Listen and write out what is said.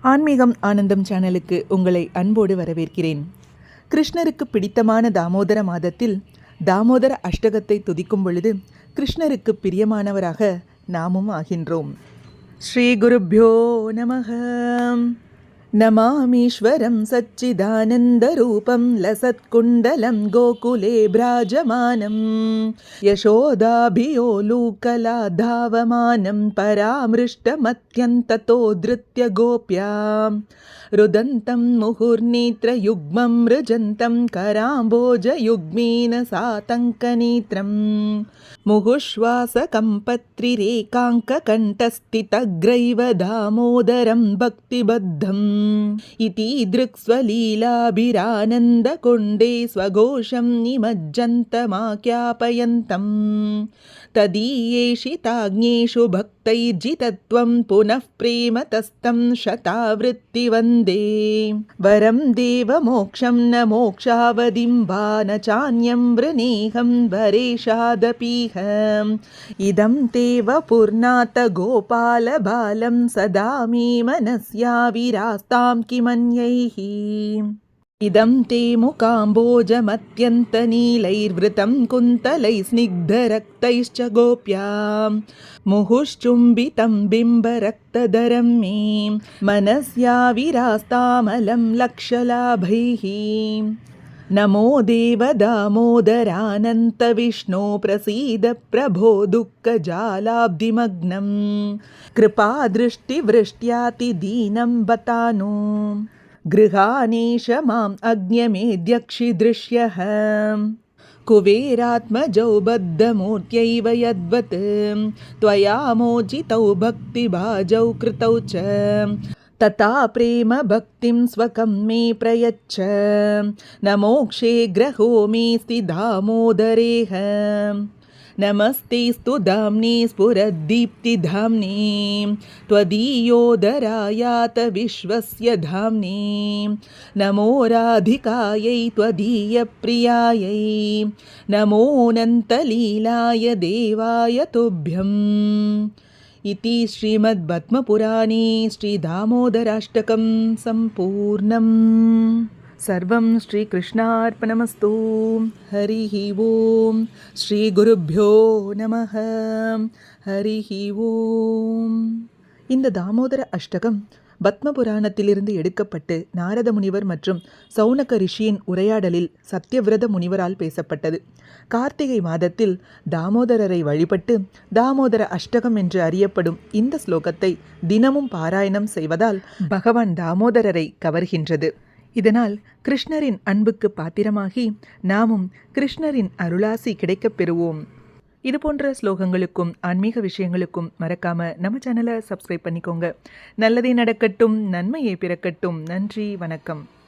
ஆன்மீகம் ஆனந்தம் சேனலுக்கு உங்களை அன்போடு வரவேற்கிறேன். கிருஷ்ணருக்கு பிடித்தமான தாமோதர மாதத்தில் தாமோதர அஷ்டகத்தை துதிக்கும் பொழுது கிருஷ்ணருக்கு பிரியமானவராக நாமும் ஆகின்றோம். ஸ்ரீ குருப்யோ நமக. நமாமீஸ்வரம் சச்சிதானந்தரூபம் லசத்குண்டலம் கோகுலே பிராஜமானம் யசோதாபியோலூகலாதாவமானம் பராமிருஷ்டமத்யந்ததோ திருத்ய கோப்யாம் ருதந்தம் முகுர்நேத்ரயுக்மம் ருஜந்தம் கராம்போஜயுக்மேன சாதங்கநேத்ரம் முகுஷ்வாசகம்பத்ரிரேகாங்ககண்டஸ்திதக்ரைவ தாமோதரம் பக்திபத்தம் இதி திருக்ஸ்வலீலாபிரானந்தகுண்டே ஸ்வகோஷம் நிமஜ்ஜந்தமாக்யாபயந்தம் ததீயேஷிதாக்ஞேஷு பக்தைர்ஜிதத்வம் புனః பிரேமதஸ்தம் சதாவிருத்தி வந்தே வரம் தேவ மோக்ஷம் ந மோக்ஷாவதிம் வா ந சான்யம் வ்ருணேகம் வரேஷாதபீஹ இதம் தேவ புர்ணாத கோபால பாலம் சதா மே மனஸ்யா விராஸ்தாம் கிமன்யைஹ இதம் தே முகாம்போஜமத்யந்தநீலைர்வ்ருதம் குந்தலைஸ்னிக்தரக்தைश्च கோப்யாம் முहुश्चुम्बितं बिम्बरक्तधरं मे मनस्या विरास्तामलं लक्षलाभैः नमो देव दामोदरानन्तविष्णो प्रसीद प्रभो दुःखजालाब्धिमग्नं कृपादृष्टिवृष्ट्यातिदीनं बतानो गृहानेश माम् अज्ञमेद्यक्षिदृश्यः कुबेरात्मजौ बद्धमूर्त्यैव यद्वत् त्वया मोचितौ भक्तिभाजौ कृतौ च तथा प्रेम भक्तिं स्वकं मे प्रयच्छ न मोक्षे ग्रहो मेऽस्ति दामोदरेह नमस्तेस्तु धाम्ने स्फुरद्दीप्तिधाम्ने त्वदीयोदरायात विश्वस्य धाम्ने नमो राधिकायै त्वदीयप्रियायै नमोऽनन्तलीलाय देवाय तुभ्यम् इति श्रीमद्पद्मपुराणे श्रीदामोदराष्टकं सम्पूर्णम्. सर्वं श्रीकृष्णार्पणमस्तु. हरिः ओं. श्रीगुरुभ्यो நமः. ஹரிஹி ஓம். இந்த தாமோதர அஷ்டகம் பத்ம புராணத்திலிருந்து எடுக்கப்பட்டு நாரத முனிவர் மற்றும் சௌனக ரிஷியின் உரையாடலில் சத்யவிரத முனிவரால் பேசப்பட்டது. கார்த்திகை மாதத்தில் தாமோதரரை வழிபட்டு தாமோதர அஷ்டகம் என்று அறியப்படும் இந்த ஸ்லோகத்தை தினமும் பாராயணம் செய்வதால் பகவான் தாமோதரரை கவர்கின்றது. இதனால் கிருஷ்ணரின் அன்புக்கு பாத்திரமாகி நாமும் கிருஷ்ணரின் அருளாசி கிடைக்கப் பெறுவோம். இது போன்ற ஸ்லோகங்களுக்கும் ஆன்மீக விஷயங்களுக்கும் மறக்காம நம்ம சேனலை சப்ஸ்கிரைப் பண்ணிக்கோங்க. நல்லதே நடக்கட்டும், நன்மையே பிறக்கட்டும். நன்றி, வணக்கம்.